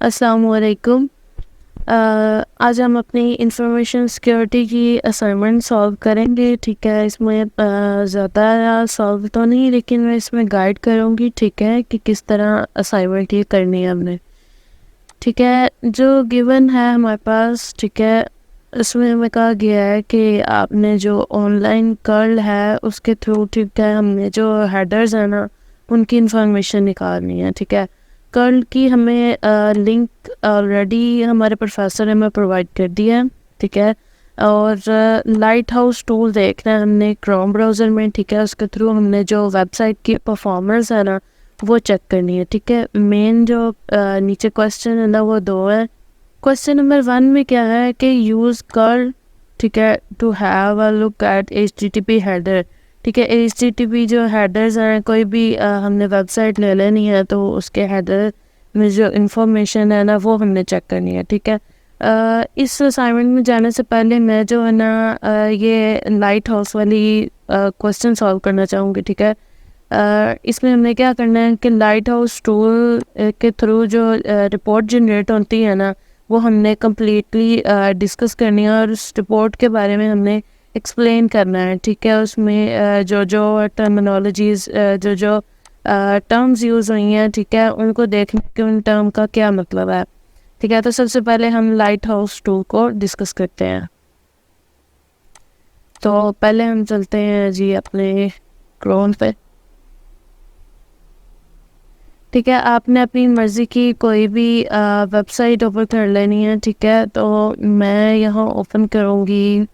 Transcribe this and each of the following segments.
अस्सलाम वालेकुम। आज हम अपनी इंफॉर्मेशन सिक्योरिटी की असाइनमेंट सॉल्व करेंगे। ठीक है, इसमें ज़्यादा सॉल्व तो नहीं, लेकिन मैं इसमें गाइड करूँगी। ठीक है, कि किस तरह असाइनमेंट ये करनी है हमने। ठीक है, जो गिवन है हमारे पास, ठीक है, इसमें हमें कहा गया है कि आपने जो ऑनलाइन कर्ल है उसके थ्रू, ठीक है, हमने जो हेडर्स है ना उनकी इंफॉर्मेशन निकालनी है। ठीक है, कर्ल की हमें लिंक ऑलरेडी हमारे प्रोफेसर ने हमें प्रोवाइड कर दिया है। ठीक है, और लाइट हाउस टूल देखना है हमने क्रोम ब्राउज़र में। ठीक है, उसके थ्रू हमने जो वेबसाइट की परफॉर्मेंस है ना वो चेक करनी है। ठीक है, मेन जो नीचे क्वेश्चन है ना वो दो है। क्वेश्चन नंबर 1 में क्या है कि यूज़ कर्ल, ठीक है, to have a look at HTTP header. ठीक है, HTTP जो हेडर्स हैं, कोई भी हमने वेबसाइट ले लेनी है तो उसके हेडर में जो इंफॉर्मेशन है ना वो हमने चेक करनी है। ठीक है, इस असाइनमेंट में जाने से पहले मैं जो है ना ये लाइट हाउस वाली क्वेश्चन सॉल्व करना चाहूँगी। ठीक है, इसमें हमने क्या करना है कि लाइट हाउस टूल के थ्रू जो रिपोर्ट जनरेट होती है ना वो हमने कम्प्लीटली डिस्कस करनी है, और उस रिपोर्ट के बारे में हमने एक्सप्लेन करना है। ठीक है, उसमें जो जो टर्मिनोलॉजीज जो जो टर्म्स यूज़ हुई हैं, ठीक है, उनको देखने के उन टर्म का क्या मतलब है। ठीक है, तो सबसे पहले हम लाइट हाउस टूल को डिस्कस करते हैं। तो पहले हम चलते हैं जी अपने क्रोम पे। ठीक है, आपने अपनी मर्ज़ी की कोई भी वेबसाइट ओपन कर लेनी है। ठीक है, तो मैं यहाँ ओपन करूँगी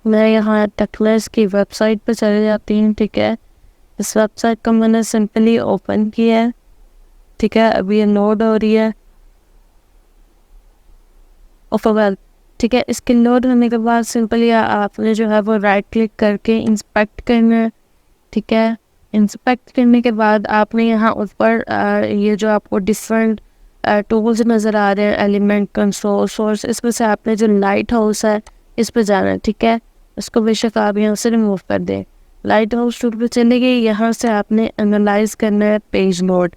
मैं यहाँ टेक्लेस की वेबसाइट पे चले जाती हूँ। ठीक है, इस वेबसाइट को मैंने सिंपली ओपन किया है। ठीक है, अभी ये लोड हो रही है। ओवरवेल, ठीक है, इसके लोड होने के बाद सिंपली आपने जो है वो राइट क्लिक करके इंस्पेक्ट करना है। ठीक है, इंस्पेक्ट करने के बाद आपने यहाँ ऊपर ये जो आपको डिफरेंट टूल्स नज़र आ रहे हैं, एलिमेंट, कंसोल, सोर्स, इसमें से आपने जो लाइट हाउस है इस पर जाना है। ठीक है, इसको बेशक आप यहाँ से रिमूव कर दें। लाइट हाउस टूल पे चले गए, यहाँ से आपने एनालाइज करना है पेज लोड।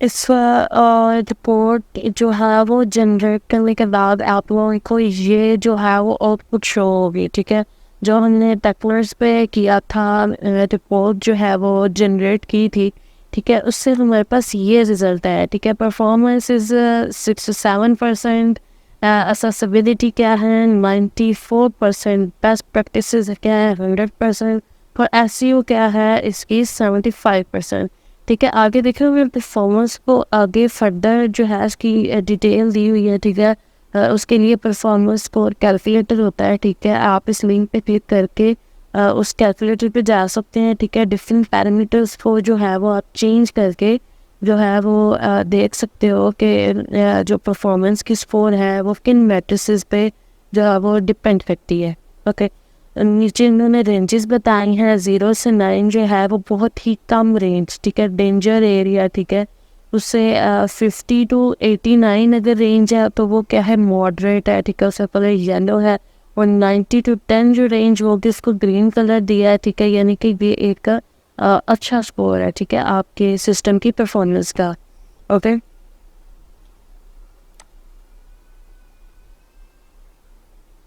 इस रिपोर्ट जो है वो जनरेट करने के बाद आप लोगों को ये जो है वो आउटपुट शो होगी। ठीक है, जो हमने टेक्लर्स पे किया था, रिपोर्ट जो है वो जनरेट की थी। ठीक है, उससे हमारे पास ये रिज़ल्ट है। ठीक है, परफॉर्मेंस इज़ 67%, असेसिबिलिटी क्या है 94%, बेस्ट प्रैक्टिस क्या है 100%, और SEO क्या है इसकी 75%। ठीक है, आगे देखें मैं परफॉर्मेंस को आगे फर्दर जो है इसकी डिटेल दी हुई है। ठीक है, उसके लिए परफॉर्मेंस स्कोर कैलकुलेटर होता है। ठीक है, आप इस लिंक पे क्लिक करके उस कैलकुलेटर पे जा सकते हैं। ठीक है, डिफरेंट पैरामीटर्स को जो है वो आप चेंज करके जो है वो देख सकते हो कि जो परफॉर्मेंस की स्कोर है वो किन मैट्रिसेस पे जो है वो डिपेंड करती है। ओके, नीचे इन्होंने रेंजेस बताई हैं 0 से 9 जो है वो बहुत ही कम रेंज। ठीक है, डेंजर एरिया। ठीक है, उससे 50 to 89 अगर रेंज है तो वो क्या है मॉडरेट है। ठीक है, उससे कलर येलो है, और 90 to 10 जो रेंज होगी उसको ग्रीन कलर दिया है। ठीक है, यानी कि ये एक अच्छा स्कोर है। ठीक है, आपके सिस्टम की परफॉर्मेंस का। ओके,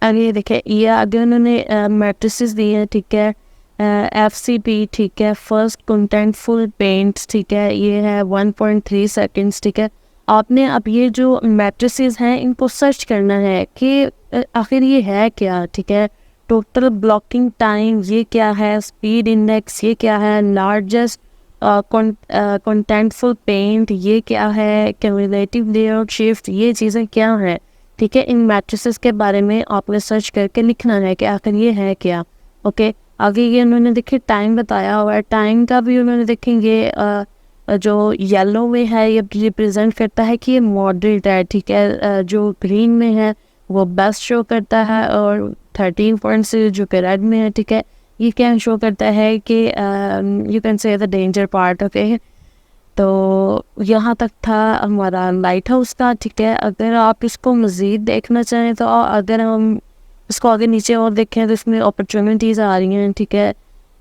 आगे देखें, ये आगे उन्होंने मैट्रिसेस दिए हैं। ठीक है, FCP, ठीक है, फर्स्ट कंटेंटफुल पेंट्स, ठीक है, ये है 1.3 सेकेंड्स। ठीक है, आपने अब ये जो मैट्रिसेस हैं इनको सर्च करना है कि आखिर ये है क्या। ठीक है, टोटल ब्लॉकिंग टाइम ये क्या है, स्पीड इंडेक्स ये क्या है, लार्जेस्ट कंटेंटफुल पेंट ये क्या है, क्यूमुलेटिव लेआउट शिफ्ट ये चीज़ें क्या हैं, ठीक है। इन मैट्रिसेस के बारे में आपने सर्च करके लिखना है कि आखिर ये है क्या। ओके, आगे ये उन्होंने देखिए टाइम बताया हुआ है, टाइम का भी उन्होंने देखेंगे जो येलो में है ये रिप्रेजेंट करता है कि ये मॉडरेट है, ठीक है। जो ग्रीन में है वो बेस्ट शो करता है, और 13 पॉइंट्स जो कि रेड में है, ठीक है, ये क्या शो करता है कि you can say the danger part. Okay, तो यहाँ तक था हमारा लाइट हाउस का, ठीक है। अगर आप इसको मज़ीद देखना चाहें तो अगर हम इसको आगे नीचे और देखें तो इसमें अपॉर्चुनिटीज़ आ रही हैं, ठीक है।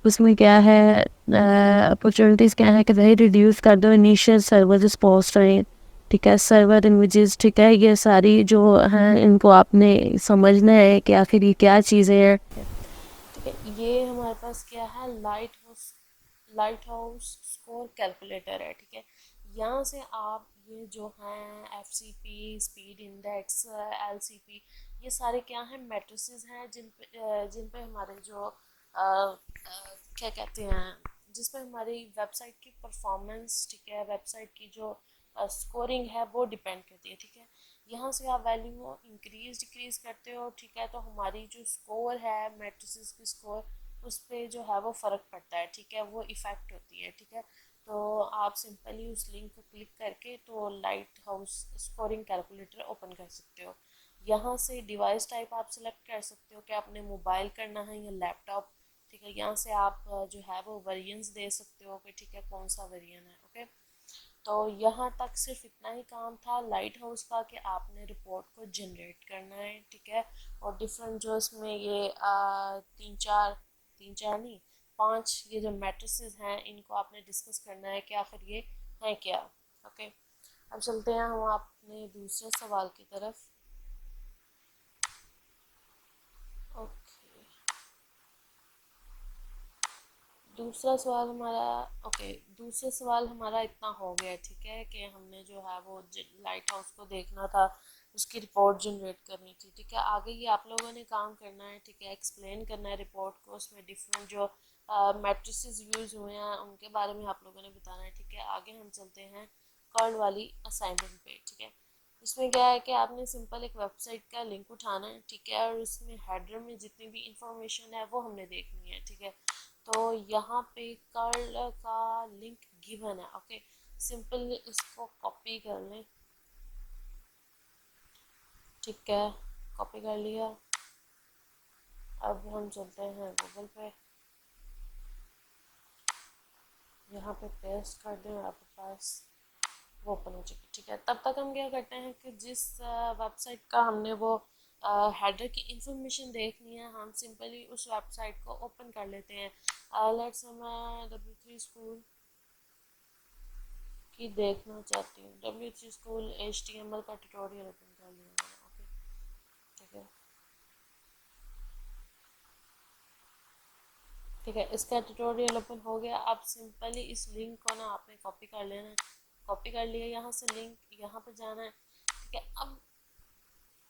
उसमें क्या है, अपॉर्चुनिटीज़ क्या है कि भाई रिड्यूस कर दो इनिशियल सर्वर रिस्पॉन्स टाइम, ठीक है, सर्वर इमेजेस, ठीक है। ये सारी जो हैं इनको आपने समझना है कि आखिर ये क्या चीज़ें हैं, ठीक है। ये हमारे पास क्या है, लाइट हाउस स्कोर कैलकुलेटर है, ठीक है। यहाँ से आप ये जो हैं FCP, स्पीड इंडेक्स, LCP, ये सारे क्या हैं, मैट्रिसेस हैं जिन पे हमारे जो क्या कहते हैं, जिस पे हमारी वेबसाइट की परफॉर्मेंस, ठीक है, वेबसाइट की जो स्कोरिंग है वो डिपेंड करती है, ठीक है। यहाँ से आप वैल्यू इंक्रीज डिक्रीज करते हो, ठीक है, तो हमारी जो स्कोर है मैट्रिसेस की स्कोर उस पर जो है वो फ़र्क पड़ता है, ठीक है, वो इफ़ेक्ट होती है, ठीक है। तो आप सिंपली उस लिंक को क्लिक करके तो light house scoring calculator open कर सकते हो। यहाँ से डिवाइस टाइप आप सेलेक्ट कर सकते हो कि आपने मोबाइल करना है या लैपटॉप, ठीक है। यहाँ से आप जो है वो वेरिएंस दे सकते हो कि ठीक है कौन सा वेरिएंट है। ओके, तो यहाँ तक सिर्फ इतना ही काम था लाइट हाउस का कि आपने रिपोर्ट को जनरेट करना है, ठीक है। और डिफरेंट जो इसमें ये तीन चार नहीं, 5 ये जो मैट्रिसेस हैं इनको आपने डिस्कस करना है कि आखिर ये हैं क्या। ओके, अब चलते हैं हम अपने दूसरे सवाल की तरफ। ओके, दूसरा सवाल हमारा इतना हो गया, ठीक है, कि हमने जो है वो लाइट हाउस को देखना था, उसकी रिपोर्ट जनरेट करनी थी, ठीक है। आगे ये आप लोगों ने काम करना है, ठीक है, एक्सप्लेन करना है रिपोर्ट को, उसमें डिफरेंट जो मैट्रिसेस यूज़ हुए हैं उनके बारे में आप लोगों ने बताना है, ठीक है। आगे हम चलते हैं कर्ल वाली असाइनमेंट पे, ठीक है। इसमें क्या है कि आपने सिंपल एक वेबसाइट का लिंक उठाना है, ठीक है, और उसमें हेडर में जितनी भी इंफॉर्मेशन है वो हमने देखनी है, ठीक है। तो यहाँ पे कर्ल का लिंक गिवन है। ओके, सिंपली इसको कॉपी कर लें, ठीक है, कॉपी कर लिया। अब हम चलते हैं गूगल पे, यहाँ पे पेस्ट कर दें और आपके पास वो ओपन हो चुकी, ठीक है। तब तक हम क्या करते हैं कि जिस वेबसाइट का हमने वो हेडर की इंफॉर्मेशन देखनी है, हम सिंपली उस वेबसाइट को ओपन कर लेते हैं। लेट्स मैं W3 स्कूल की देखना चाहती हूँ, W3 स्कूल HTML का ट्यूटोरियल ओपन कर लिया मैंने। ओके, ठीक है, ठीक है, इसका ट्यूटोरियल ओपन हो गया। अब सिंपली इस लिंक को ना आपने कॉपी कर लेना है, कॉपी कर लिया, यहाँ से लिंक यहाँ पे जाना है, ठीक है। अब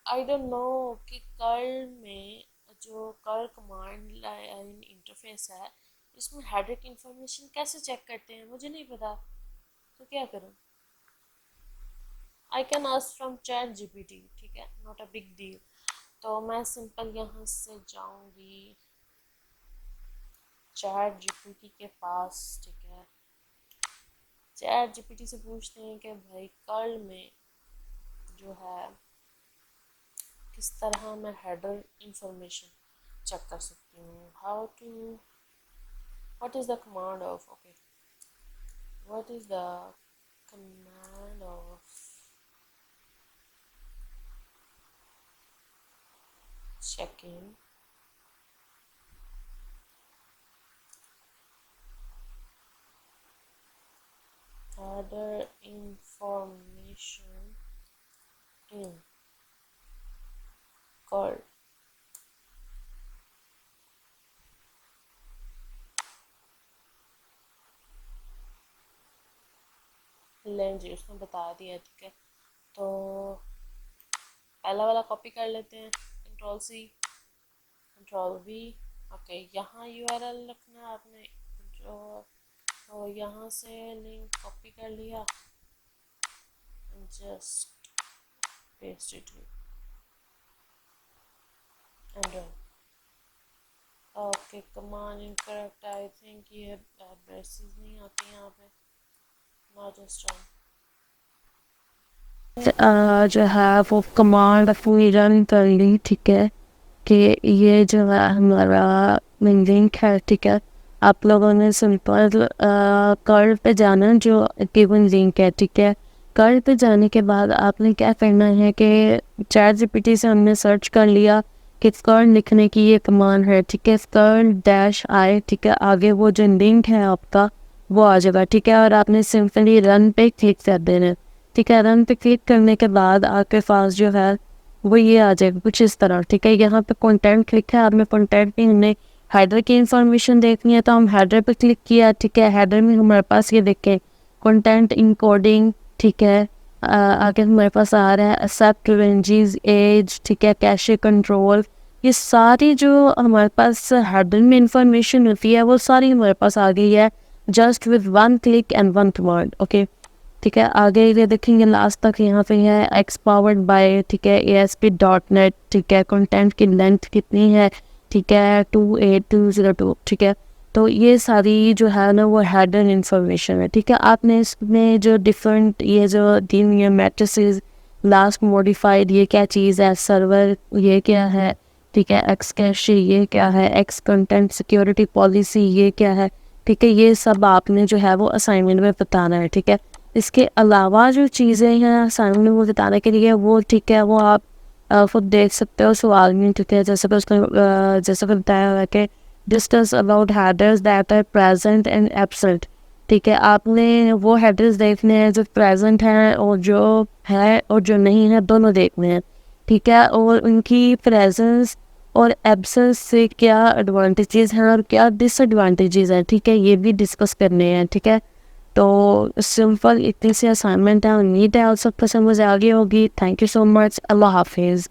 आई डोंट नो कि कर्ल में जो कर्ल कमांड लाइन इंटरफेस है इसमें हेडर की इंफॉर्मेशन कैसे चेक करते हैं मुझे नहीं पता, तो क्या करूँ। I can ask from ChatGPT, ठीक है, नॉट अ बिग डील। तो मैं सिंपल यहाँ से जाऊँगी ChatGPT के पास, ठीक है। ChatGPT से पूछते हैं कि भाई कर्ल में जो है किस तरह मैं हेडर इंफॉर्मेशन चेक कर सकती हूँ, how to, what is the command of, okay, what is the command of checking header information in curl। लें जी, उसने बता दिया, ठीक है। तो पहला वाला कॉपी कर लेते हैं, Ctrl+C Ctrl+V। ओके, यहाँ URL रखना है आपने जो तो यहाँ से लिंक कॉपी कर लिया, just paste it and okay. Command incorrect, I think ये ब्रेसेस नहीं आती यहाँ पे, नॉट जस्ट जो है वो कमांड अपनी रन कर ली, ठीक है, कि ये जो है हमारा लिंक है, ठीक है। आप लोगों ने सिंपल कर्ल पे जाना जो गिवन लिंक है, ठीक है। कर्ल पे जाने के बाद आपने क्या करना है कि चैट जीपीटी से हमने सर्च कर लिया कि कर्ल लिखने की ये कमांड है, ठीक है, कर्ल डैश आई, ठीक है। आगे वो जो लिंक है आपका वो आ जाएगा, ठीक है। और आपने सिंपली रन पे क्लिक कर देना है, ठीक है। रन पे क्लिक करने के बाद आपके पास जो है वो ये आ जाएगा कुछ इस तरह, ठीक है। यहाँ पे कंटेंट लिखा है, आपने कंटेंट में हमने हेडर की इंफॉर्मेशन देखनी है तो हम हेडर पे क्लिक किया, ठीक है। हेडर में हमारे पास ये देखें कंटेंट इनकोडिंग, ठीक है। आगे हमारे पास आ रहा है एक्सेप्ट रेंजेस एज, ठीक है, कैशे कंट्रोल। ये सारी जो हमारे पास हेडर में इंफॉर्मेशन होती है वो सारी हमारे पास आ गई है just with one click and one command, okay, ठीक है। आगे ये देखेंगे लास्ट तक यहाँ पे है एक्स पावर्ड बाय, ठीक है, ASP.NET, ठीक है। कंटेंट की लेंथ कितनी है, ठीक है, 28202, ठीक है। तो ये सारी जो है ना वो हेडर इंफॉर्मेशन है, ठीक है। आपने इसमें जो डिफरेंट ये जो दी हुई है मैट्रिसेस, लास्ट मॉडिफाइड ये क्या चीज़ है, सर्वर ये क्या है, ठीक है, एक्स कैशे ये क्या है, एक्स कंटेंट सिक्योरिटी पॉलिसी ये क्या है, ठीक है। ये सब आपने जो है वो असाइनमेंट में बताना है, ठीक है। इसके अलावा जो चीज़ें हैं असाइनमेंट में बताने के लिए वो, ठीक है, वो आप खुद देख सकते हो सवाल में, ठीक है। जैसे कि उसने जैसे कि बताया हुआ है कि discuss about headers that are present and absent, ठीक है। आपने वो हेडर्स देखने हैं जो प्रेजेंट हैं और जो है और जो नहीं है दोनों देखने हैं, ठीक है। और उनकी प्रेजेंस और एब्सेंस से क्या एडवांटेजेस हैं और क्या डिसएडवांटेजेस हैं, ठीक है, ये भी डिस्कस करने हैं, ठीक है। तो सिंपल इतनी सी असाइनमेंट है, उम्मीद है आप सबको समझ आ गई होगी। थैंक यू सो मच, अल्लाह हाफिज़।